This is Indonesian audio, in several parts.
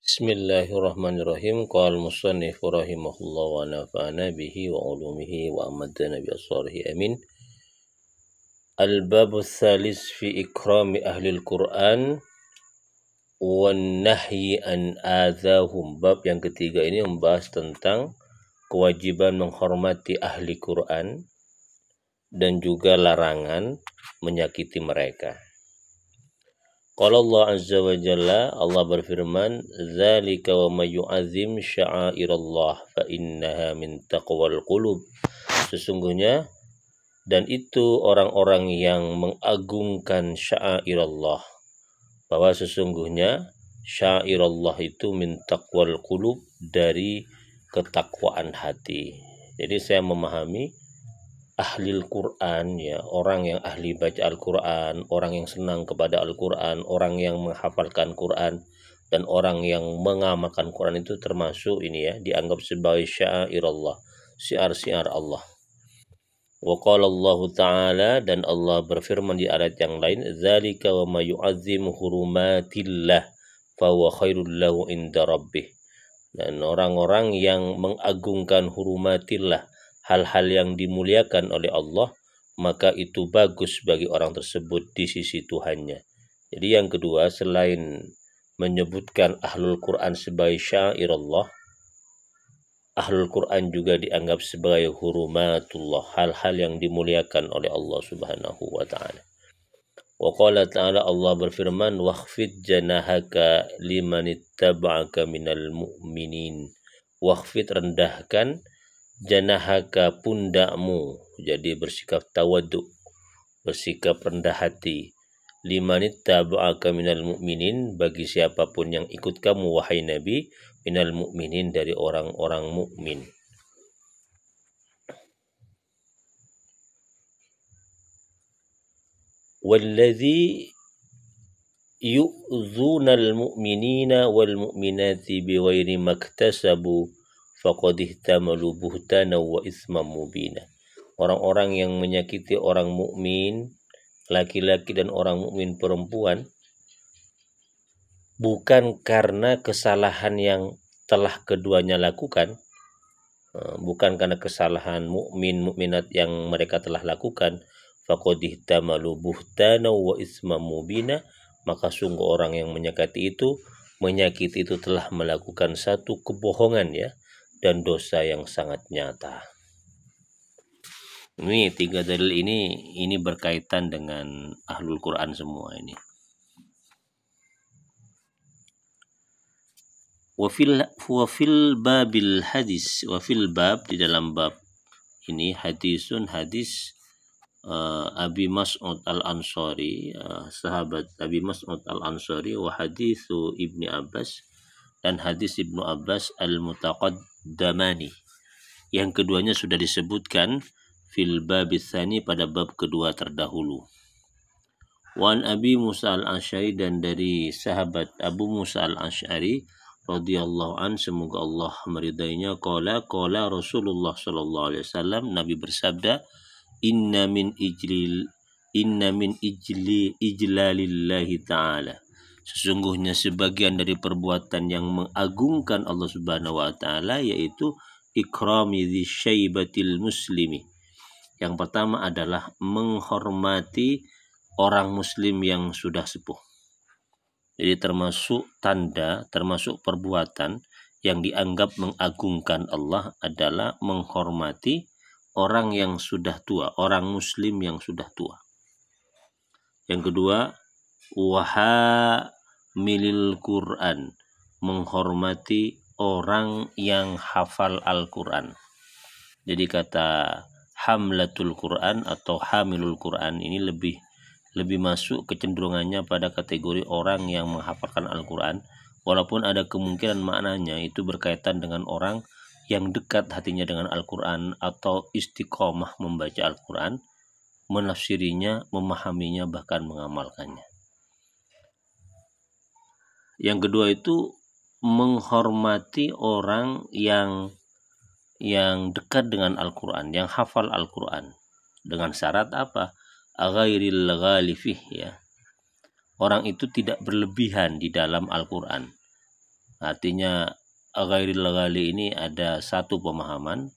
Bismillahirrahmanirrahim. Qala al-musannif rahimahullah wa nafa'ana bihi wa ulumihi wa amadana bi asrarihi amin. Al-babu tsalis fi ikrami ahli al-Qur'an wan nahyi an adzahum. Bab yang ketiga ini membahas tentang kewajiban menghormati ahli Quran dan juga larangan menyakiti mereka. Qala Allah azza wa jalla, Allah berfirman, "Dzalika wa may yu'azzim sya'airallah fa innaha min taqwal qulub." Sesungguhnya dan itu orang-orang yang mengagungkan sya'airallah, bahwa sesungguhnya sya'airallah itu min taqwal qulub, dari ketakwaan hati. Jadi saya memahami ahli Al-Quran, ya, orang yang ahli baca Al-Quran, orang yang senang kepada Al-Quran, orang yang menghafalkan Quran, dan orang yang mengamalkan Quran itu termasuk ini, ya, dianggap sebagai syairallah, syiar-syiar Allah. Wa qala Allah Ta'ala, dan Allah berfirman di ayat yang lain, "Dzalika wa may yu'azzim hurumatillah fa huwa khairul lahu inda rabbih." Dan orang-orang yang mengagungkan hurumatillah, hal-hal yang dimuliakan oleh Allah, maka itu bagus bagi orang tersebut di sisi Tuhannya. Jadi yang kedua, selain menyebutkan ahlul Quran sebagai syairullah, ahlul Quran juga dianggap sebagai hurumatullah, hal-hal yang dimuliakan oleh Allah Subhanahu wa ta'ala. Wa qala ta'ala, Allah berfirman, "Wakhfid janahaka limanittaba'aka minal mu'minin." Wakhfid, rendahkan, janahaka, pundakmu, jadi bersikap tawaddu, bersikap rendah hati, limanittaba'aka minal mu'minin, bagi siapapun yang ikut kamu wahai Nabi, minal mu'minin, dari orang-orang mukmin. Walladzi yu'dzunal mu'minina wal mu'minati bighairi maktasabu faqad ihtamalu buhtana wa isman mubina. Orang-orang yang menyakiti orang mukmin laki-laki dan orang mukmin perempuan bukan karena kesalahan yang telah keduanya lakukan, bukan karena kesalahan mukminat yang mereka telah lakukan, faqad ihtamalu buhtana wa isman mubina, maka sungguh orang yang menyakiti itu telah melakukan satu kebohongan, ya, dan dosa yang sangat nyata. Ini tiga dalil ini berkaitan dengan ahlul Quran semua ini. Wa fil babil hadis, wa fil bab, di dalam bab ini, hadisun, hadis Abi Mas'ud Al-Ansari, sahabat Abi Mas'ud Al-Ansari, wa hadithu Ibni Abbas, dan hadis Ibnu Abbas al-mutaqaddamani, yang keduanya sudah disebutkan fil babis tsani, pada bab kedua terdahulu. Wan Abi Musa Al-Asy'ari, dan dari sahabat Abu Musa Al-Asy'ari radhiyallahu an, semoga Allah meridainya, qala Rasulullah sallallahu alaihi wasallam, Nabi bersabda, inna min ijlalillahi ta'ala, sesungguhnya sebagian dari perbuatan yang mengagungkan Allah Subhanahu wa ta'ala, yaitu ikrami dzi syaibatil muslimi. Yang pertama adalah menghormati orang muslim yang sudah sepuh. Jadi termasuk tanda, termasuk perbuatan yang dianggap mengagungkan Allah adalah menghormati orang yang sudah tua, orang muslim yang sudah tua. Yang kedua, wahamilil Quran, menghormati orang yang hafal Al-Quran. Jadi kata hamlatul Quran atau hamilul Quran ini lebih masuk kecenderungannya pada kategori orang yang menghafalkan Al-Quran, walaupun ada kemungkinan maknanya itu berkaitan dengan orang yang dekat hatinya dengan Al-Quran atau istiqomah membaca Al-Quran, menafsirinya, memahaminya, bahkan mengamalkannya. Yang kedua itu menghormati orang yang dekat dengan Al-Quran, yang hafal Al-Quran, dengan syarat apa? Aghairil ghalifih, ya, orang itu tidak berlebihan di dalam Al-Quran, Artinya ghairil ghali ini ada satu pemahaman.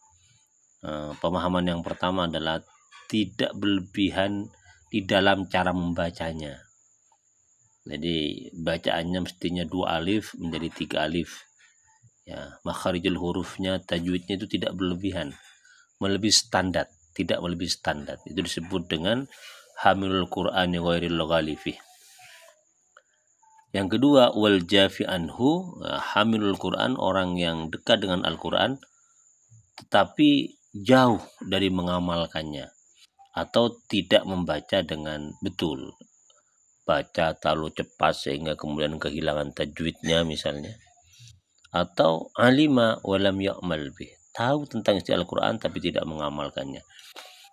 Pemahaman yang pertama adalah tidak berlebihan di dalam cara membacanya. Jadi bacaannya mestinya 2 alif menjadi 3 alif. Ya, makharijul hurufnya, tajwidnya itu tidak berlebihan, melebihi standar, tidak melebihi standar. Itu disebut dengan hamilul Qur'ani ghairil ghali fi. Yang kedua, wal jafi anhu, hamilul Quran, orang yang dekat dengan Al-Quran tetapi jauh dari mengamalkannya atau tidak membaca dengan betul, baca terlalu cepat sehingga kemudian kehilangan tajwidnya misalnya, atau alima walam ya'mal bih, tahu tentang isi Al-Quran tapi tidak mengamalkannya.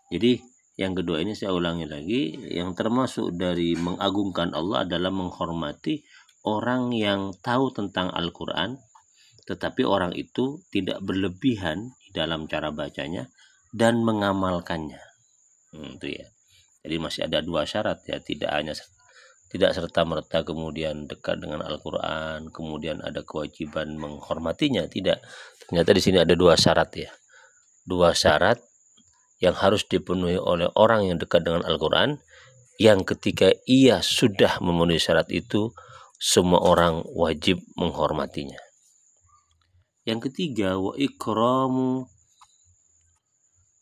Jadi yang kedua ini saya ulangi lagi, yang termasuk dari mengagungkan Allah adalah menghormati orang yang tahu tentang Al-Quran tetapi orang itu tidak berlebihan di dalam cara bacanya dan mengamalkannya. Itu ya. Jadi masih ada 2 syarat ya, tidak serta-merta kemudian dekat dengan Al-Quran, kemudian ada kewajiban menghormatinya, tidak. Ternyata di sini ada 2 syarat ya. 2 syarat yang harus dipenuhi oleh orang yang dekat dengan Al-Quran, yang ketika ia sudah memenuhi syarat itu, semua orang wajib menghormatinya. Yang ketiga, wa ikramu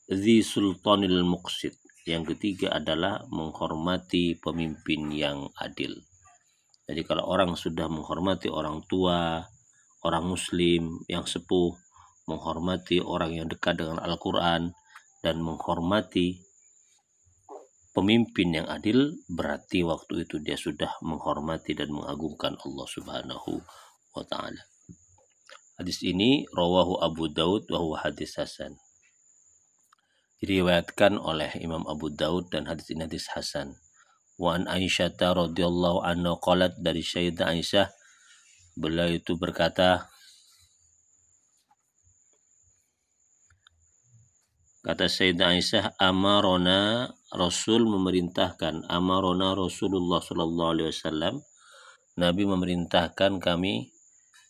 dzi sultanil muqsid. Yang ketiga adalah menghormati pemimpin yang adil. Jadi kalau orang sudah menghormati orang tua, orang muslim yang sepuh, menghormati orang yang dekat dengan Al-Quran, dan menghormati pemimpin yang adil, berarti waktu itu dia sudah menghormati dan mengagungkan Allah Subhanahu wa ta'ala. Hadis ini rawahu Abu Daud wa huwa hadis hasan. Diriwayatkan oleh Imam Abu Daud dan hadis ini hadis hasan. Wa an Aisyah radhiyallahu anha qalat, dari Sayyidah Aisyah, beliau itu berkata, kata Sayyidah Aisyah, amarona, Rasul memerintahkan, amarona Rasulullah sallallahu alaihi wasallam, Nabi memerintahkan kami,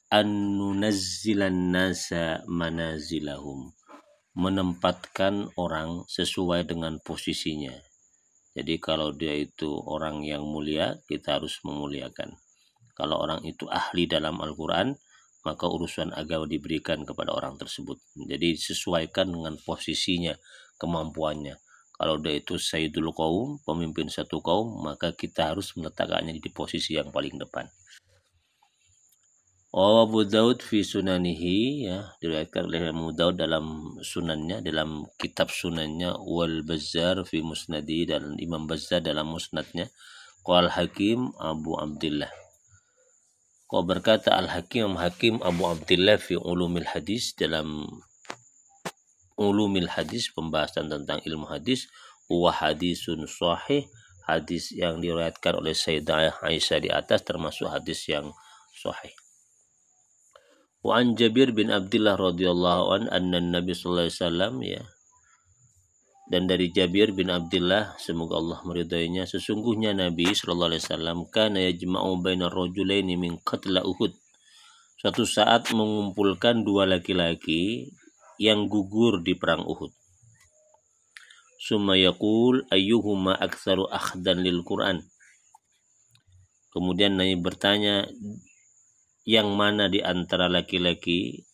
an nunazzilan nasa manazilahum, menempatkan orang sesuai dengan posisinya. Jadi kalau dia itu orang yang mulia, kita harus memuliakan. Kalau orang itu ahli dalam Al-Quran, maka urusan agama diberikan kepada orang tersebut. Jadi disesuaikan dengan posisinya, kemampuannya. Kalau dia itu sayyidul qaum, pemimpin satu kaum, maka kita harus meletakkannya di posisi yang paling depan. Abu Daud fi sunanihi, ya, diriwayatkan oleh Abu Daud dalam sunannya, dalam kitab sunannya, wal Bazzar fi musnadi, dan Imam Bazzar dalam musnadnya, qal Hakim Abu Abdullah. Kau berkata Al-Hakim Abu Abdullah fi ulumil hadis, dalam ulumil hadis, pembahasan tentang ilmu hadis, wa hadisun sahih, hadis yang diriwayatkan oleh Sayyidah Aisyah di atas termasuk hadis yang sahih. Wa an Jabir bin Abdullah radhiyallahu an anna Nabi sallallahu alaihi wasallam, ya, dan dari Jabir bin Abdullah, semoga Allah meridainya, sesungguhnya Nabi sallallahu alaihi wasallam kana yajma'u bainar rajulaini min qatla Uhud, suatu saat mengumpulkan 2 laki-laki yang gugur di perang Uhud. Summa yaqul ayyuhuma aktsaru akhdan lil Qur'an, kemudian Nabi bertanya, yang mana di antara laki-laki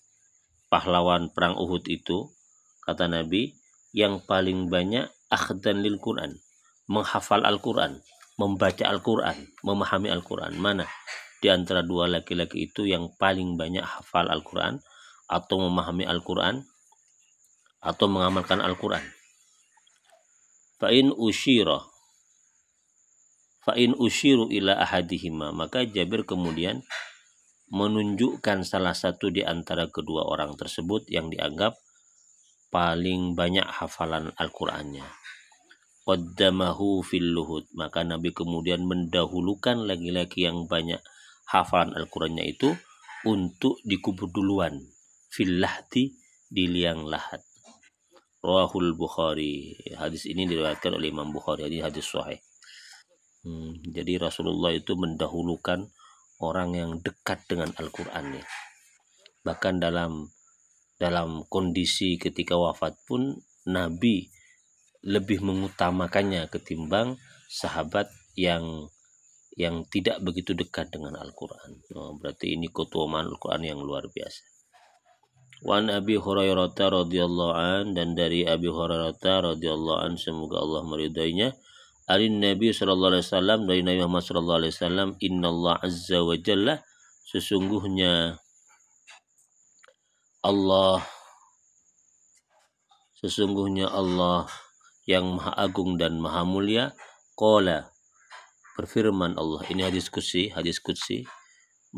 pahlawan perang Uhud itu? Kata Nabi, yang paling banyak akhdan lil Quran, menghafal Al-Quran, membaca Al-Quran, memahami Al-Quran. Mana di antara 2 laki-laki itu yang paling banyak hafal Al-Quran atau memahami Al-Quran atau mengamalkan Al-Quran? Fa'in usyiru ila ahadihima, maka Jabir kemudian menunjukkan salah satu di antara kedua orang tersebut yang dianggap paling banyak hafalan Al-Qur'annya. Qaddamahu fil luhud, maka Nabi kemudian mendahulukan laki-laki yang banyak hafalan Al-Qur'annya itu untuk dikubur duluan, fil lahdi, di liang lahat. Rawahul Bukhari, hadis ini diriwayatkan oleh Imam Bukhari, hadis sahih. Jadi Rasulullah itu mendahulukan orang yang dekat dengan Al-Qur'an ya. Bahkan dalam kondisi ketika wafat pun Nabi lebih mengutamakannya ketimbang sahabat yang tidak begitu dekat dengan Al-Qur'an. Berarti ini keutamaan Al-Qur'an yang luar biasa. Wan Abi Hurairah radhiyallahu an, dan dari Abi Hurairah radhiyallahu an, semoga Allah meridainya, alin Nabi sallallahu alaihi wasallam, dari Nabi Muhammad sallallahu alaihi wasallam, innallaha azza wa jalla, sesungguhnya Allah yang maha agung dan maha mulia, qala, berfirman Allah, ini hadis qudsi,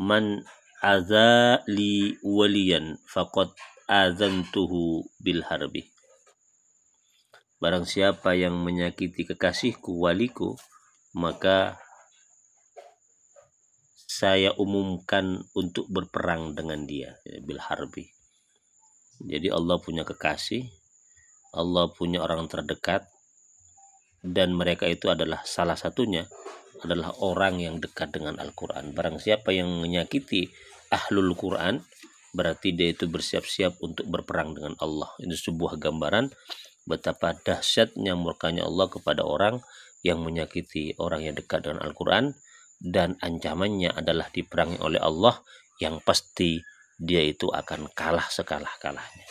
man adza li waliyan faqad azantuhu bil harbi. Barang siapa yang menyakiti kekasihku, waliku, maka saya umumkan untuk berperang dengan dia, bil harbi. Jadi Allah punya kekasih, Allah punya orang terdekat, dan mereka itu adalah salah satunya adalah orang yang dekat dengan Al-Quran. Barang siapa yang menyakiti ahlul Quran, berarti dia itu bersiap-siap untuk berperang dengan Allah. Ini sebuah gambaran betapa dahsyatnya murkanya Allah kepada orang yang menyakiti orang yang dekat dengan Al-Quran, dan ancamannya adalah diperangi oleh Allah yang pasti dia itu akan kalah sekalah-kalahnya.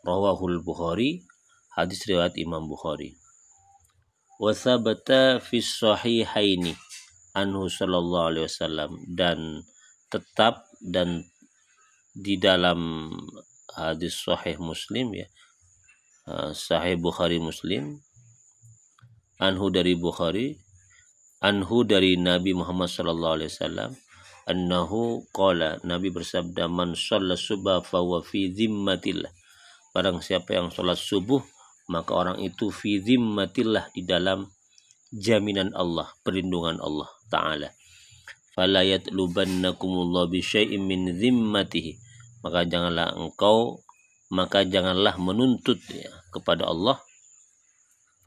Rawahul Bukhari, hadis riwayat Imam Bukhari. Wa thabata fi sahihaini anhu sallallahu alaihi wasallam, dan tetap dan di dalam hadis sahih Muslim ya, sahih Bukhari Muslim, anhu dari Bukhari, anhu dari Nabi Muhammad sallallahu alaihi wasallam, annahu qala, Nabi bersabda, man shalla subha fa huwa fi zimmatillah, barang siapa yang sholat subuh maka orang itu fi zimmatillah, di dalam jaminan Allah, perlindungan Allah Ta'ala. Fala yatlubannakumullah bi syai'in min zimmatihi, maka janganlah menuntut ya, kepada Allah.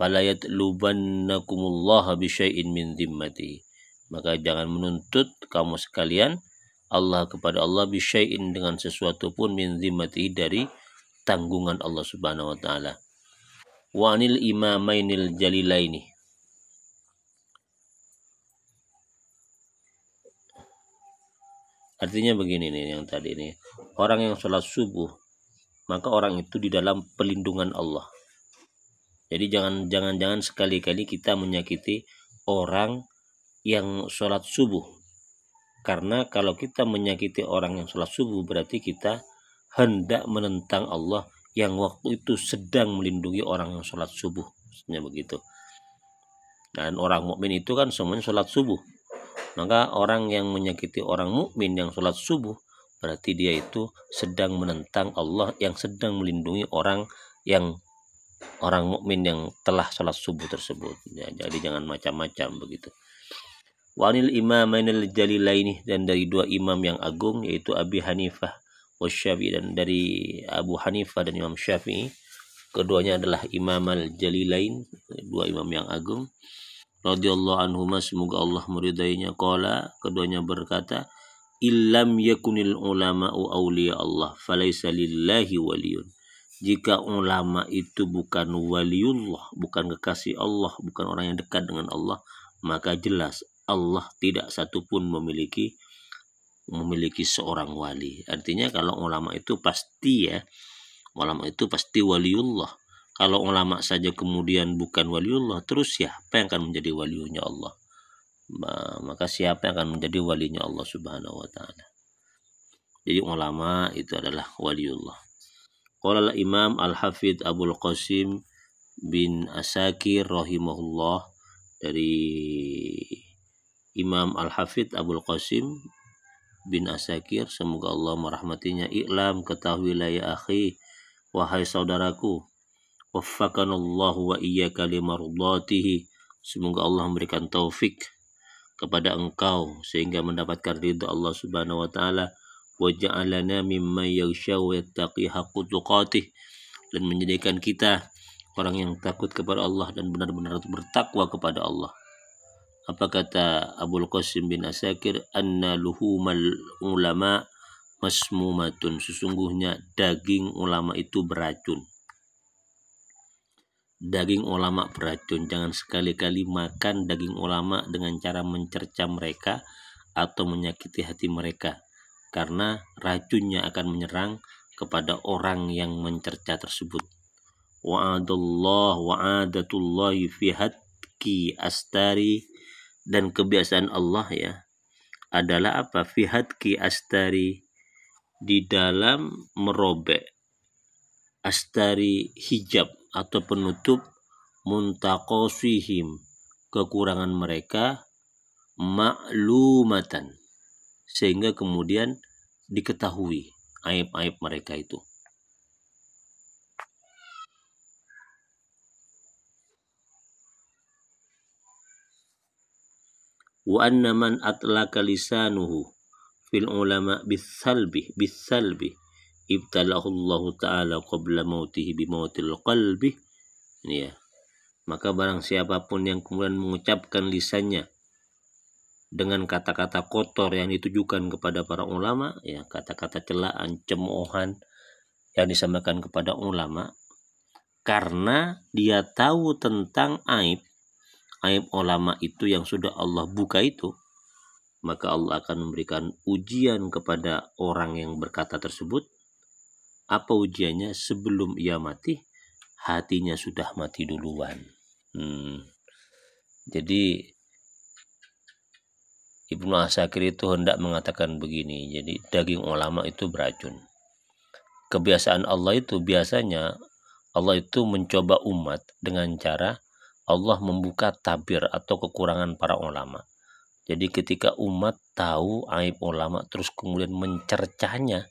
Fala yatlubannakumullah bi syai'in min zimmatihi, maka jangan menuntut kamu sekalian Allah kepada Allah bi syai'in, dengan sesuatu pun, min zimmatihi, dari tanggungan Allah Subhanahu wa taala. Wa anil imamainil jalilaini, artinya begini nih, yang tadi nih, orang yang sholat subuh maka orang itu di dalam perlindungan Allah. Jadi jangan sekali-kali kita menyakiti orang yang sholat subuh, karena kalau kita menyakiti orang yang sholat subuh berarti kita hendak menentang Allah yang waktu itu sedang melindungi orang yang sholat subuh, maksudnya begitu. Dan orang mukmin itu kan semuanya sholat subuh, maka orang yang menyakiti orang mukmin yang sholat subuh berarti dia itu sedang menentang Allah yang sedang melindungi orang mukmin yang telah sholat subuh tersebut ya. Jadi jangan macam-macam begitu. Wa anil imamainil jalilaini, dan dari dua imam yang agung, yaitu Abi Hanifah Syafi'i, dan dari Abu Hanifah dan Imam Syafi'i, keduanya adalah imam al-jalilain, dua imam yang agung, radhiyallahu anhuma, semoga Allah meridainya. Qala, keduanya berkata, illam yakunil ulama'u awliya Allah falaysa lillahi waliyun, jika ulama itu bukan waliullah, bukan kekasih Allah, bukan orang yang dekat dengan Allah, maka jelas Allah tidak satupun memiliki seorang wali. Artinya kalau ulama itu pasti waliullah. Kalau ulama saja kemudian bukan waliullah, terus siapa yang akan menjadi waliunya Allah? Maka siapa yang akan menjadi walinya Allah Subhanahu wa taala? Jadi ulama itu adalah waliullah. Qala Imam Al-Hafidz Abul Qasim bin Asakir rahimahullah, dari Imam Al-Hafidz Abul Qasim bin Asakir, semoga Allah merahmatinya, i'lam, ketahuilah ya akhi, wahai saudaraku, waffaqanallahu wa iyyaka limardatihi, semoga Allah memberikan taufik kepada engkau sehingga mendapatkan ridha Allah Subhanahu wa taala, wa ja'alana mimman yakhsha wa yattaqi haqqa tuqatih, dan menjadikan kita orang yang takut kepada Allah dan benar-benar bertakwa kepada Allah. Apa kata Abul Qasim bin Asakir, anna luhumal ulama masmumatun, sesungguhnya daging ulama itu beracun. Daging ulama beracun. Jangan sekali-kali makan daging ulama dengan cara mencerca mereka atau menyakiti hati mereka, karena racunnya akan menyerang kepada orang yang mencerca tersebut. Wa'adatullahi fi hatki astari, dan kebiasaan Allah ya adalah apa? Fi hatki astari, di dalam merobek astari, hijab atau penutup, muntaqosihim, kekurangan mereka, maklumatan, sehingga kemudian diketahui aib-aib mereka itu. Wa anna man atlaka lisanuhu fil ulama bisalbi ibtalahu Allah Ta'ala qabla mautihi bimautil qalbi. Ya. Maka barang siapapun yang kemudian mengucapkan lisannya dengan kata-kata kotor yang ditujukan kepada para ulama, ya, kata-kata celaan, cemoohan yang disampaikan kepada ulama, karena dia tahu tentang aib ulama itu yang sudah Allah buka itu, maka Allah akan memberikan ujian kepada orang yang berkata tersebut. Apa ujiannya? Sebelum ia mati, hatinya sudah mati duluan. Jadi Ibnu Asakir itu hendak mengatakan begini, jadi daging ulama itu beracun. Kebiasaan Allah itu biasanya, Allah itu mencoba umat dengan cara Allah membuka tabir atau kekurangan para ulama. Jadi ketika umat tahu aib ulama terus kemudian mencercanya,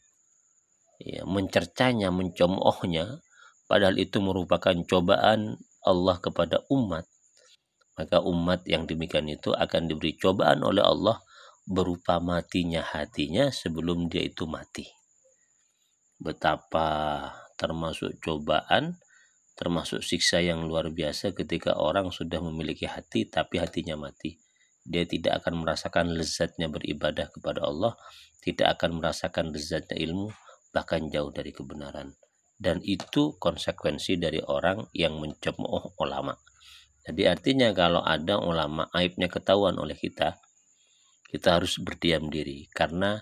ya, mencemoohnya, padahal itu merupakan cobaan Allah kepada umat, maka umat yang demikian itu akan diberi cobaan oleh Allah berupa matinya hatinya sebelum dia itu mati. Betapa termasuk cobaan, termasuk siksa yang luar biasa ketika orang sudah memiliki hati tapi hatinya mati. Dia tidak akan merasakan lezatnya beribadah kepada Allah, tidak akan merasakan lezatnya ilmu, bahkan jauh dari kebenaran. Dan itu konsekuensi dari orang yang mencemooh ulama. Jadi artinya kalau ada ulama aibnya ketahuan oleh kita harus berdiam diri, karena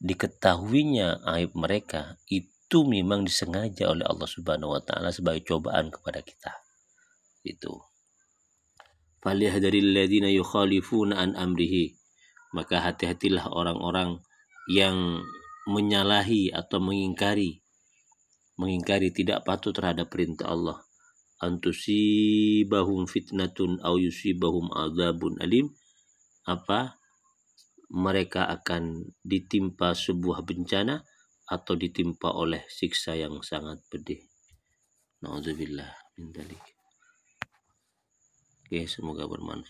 diketahuinya aib mereka itu memang disengaja oleh Allah Subhanahu wa Ta'ala sebagai cobaan kepada kita. Itu. Falyahdharil ladzina yukhalifuna an amrihi, maka hati-hatilah orang-orang yang menyalahi atau mengingkari tidak patuh terhadap perintah Allah. Antusibahum fitnatun aw yusibahum adzabun alim, apa? Mereka akan ditimpa sebuah bencana atau ditimpa oleh siksa yang sangat pedih. Nauzubillah min dzalik. Oke, semoga bermanfaat.